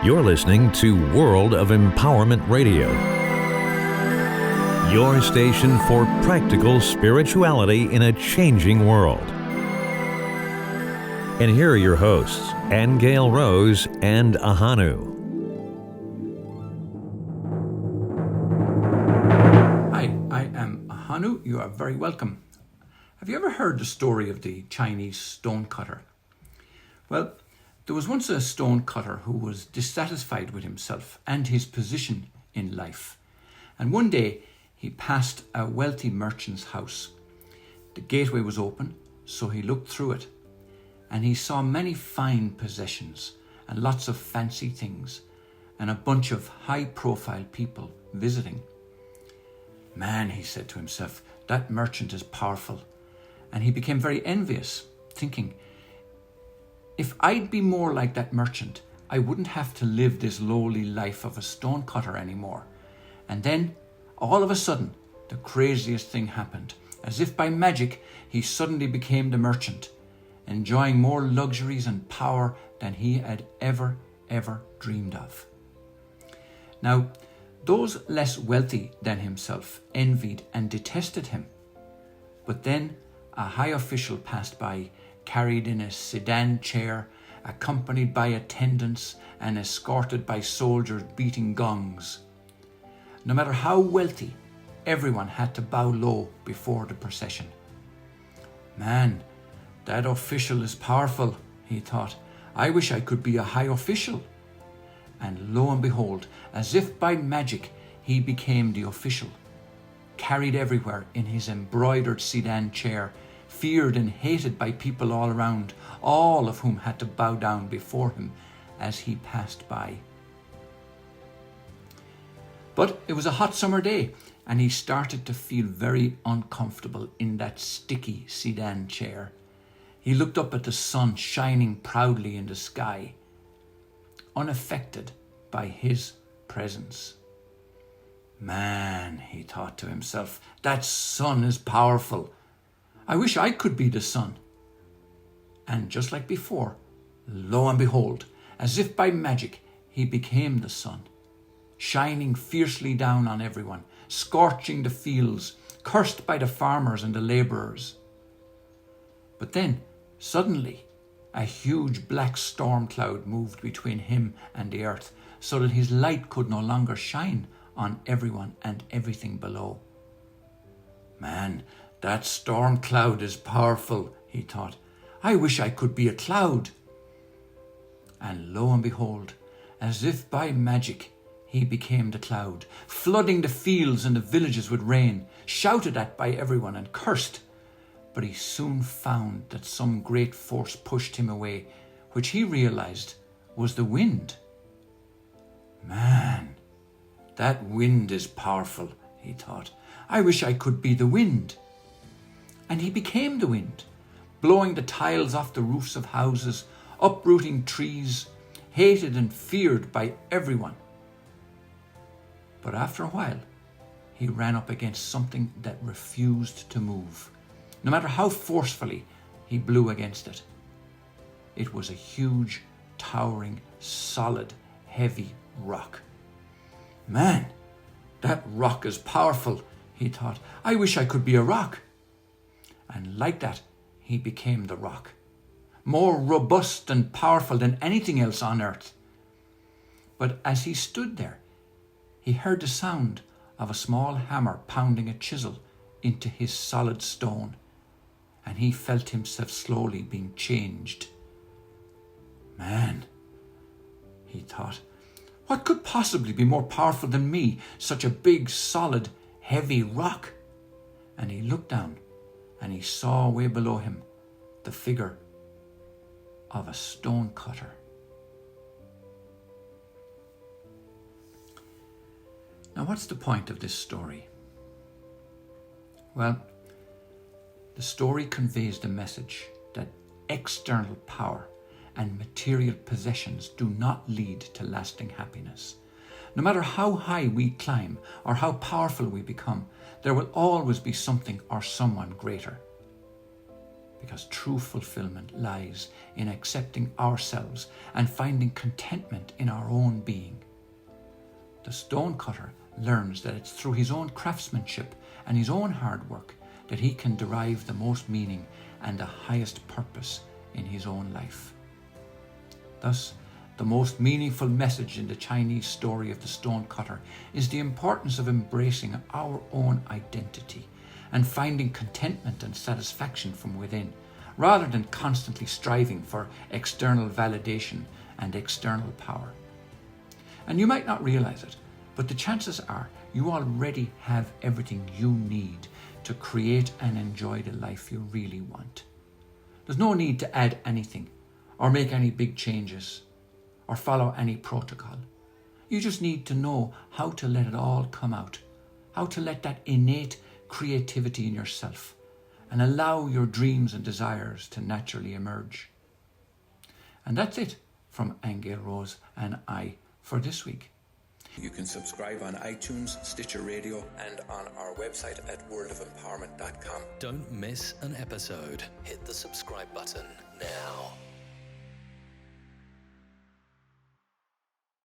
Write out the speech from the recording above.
You're listening to World of Empowerment Radio, your station for practical spirituality in a changing world. And here are your hosts, Aingeal Rose and Ahonu. Hi, I am Ahonu. You are very welcome. Have you ever heard the story of the Chinese stonecutter? Well, there was once a stonecutter who was dissatisfied with himself and his position in life. And one day he passed a wealthy merchant's house. The gateway was open, so he looked through it. And he saw many fine possessions and lots of fancy things and a bunch of high-profile people visiting. Man, he said to himself, that merchant is powerful. And he became very envious, thinking, if I'd be more like that merchant, I wouldn't have to live this lowly life of a stonecutter anymore. And then, all of a sudden, the craziest thing happened. As if by magic, he suddenly became the merchant, enjoying more luxuries and power than he had ever dreamed of. Now, those less wealthy than himself envied and detested him. But then a high official passed by, carried in a sedan chair, accompanied by attendants and escorted by soldiers beating gongs. No matter how wealthy, everyone had to bow low before the procession. Man, that official is powerful, he thought. I wish I could be a high official. And lo and behold, as if by magic, he became the official, carried everywhere in his embroidered sedan chair, feared and hated by people all around, all of whom had to bow down before him as he passed by. But it was a hot summer day, and he started to feel very uncomfortable in that sticky sedan chair. He looked up at the sun shining proudly in the sky, unaffected by his presence. Man, he thought to himself, that sun is powerful. I wish I could be the sun. And just like before, lo and behold, as if by magic, he became the sun, shining fiercely down on everyone, scorching the fields, cursed by the farmers and the labourers. But then, suddenly, a huge black storm cloud moved between him and the earth, so that his light could no longer shine on everyone and everything below. Man, that storm cloud is powerful, he thought. I wish I could be a cloud. And lo and behold, as if by magic, he became the cloud, flooding the fields and the villages with rain, shouted at by everyone and cursed. But he soon found that some great force pushed him away, which he realized was the wind. Man, that wind is powerful, he thought. I wish I could be the wind. And he became the wind, blowing the tiles off the roofs of houses, uprooting trees, hated and feared by everyone. But after a while, he ran up against something that refused to move. No matter how forcefully he blew against it. It was a huge, towering, solid, heavy rock. Man, that rock is powerful, he thought. I wish I could be a rock. And like that, he became the rock, more robust and powerful than anything else on earth. But as he stood there, he heard the sound of a small hammer pounding a chisel into his solid stone, and he felt himself slowly being changed. Man, he thought, what could possibly be more powerful than me, such a big, solid, heavy rock? And he looked down, and he saw way below him the figure of a stonecutter. Now, what's the point of this story? Well, the story conveys the message that external power and material possessions do not lead to lasting happiness. No matter how high we climb or how powerful we become, there will always be something or someone greater. because true fulfillment lies in accepting ourselves and finding contentment in our own being. The stonecutter learns that it's through his own craftsmanship and his own hard work that he can derive the most meaning and the highest purpose in his own life. Thus, the most meaningful message in the Chinese story of the stonecutter is the importance of embracing our own identity and finding contentment and satisfaction from within, rather than constantly striving for external validation and external power. And you might not realize it, but the chances are you already have everything you need to create and enjoy the life you really want. There's no need to add anything or make any big changes or follow any protocol. You just need to know how to let it all come out, how to let that innate creativity in yourself and allow your dreams and desires to naturally emerge. And that's it from Aingeal, Rose and I for this week. You can subscribe on iTunes, Stitcher Radio, and on our website at worldofempowerment.com. Don't miss an episode. Hit the subscribe button now.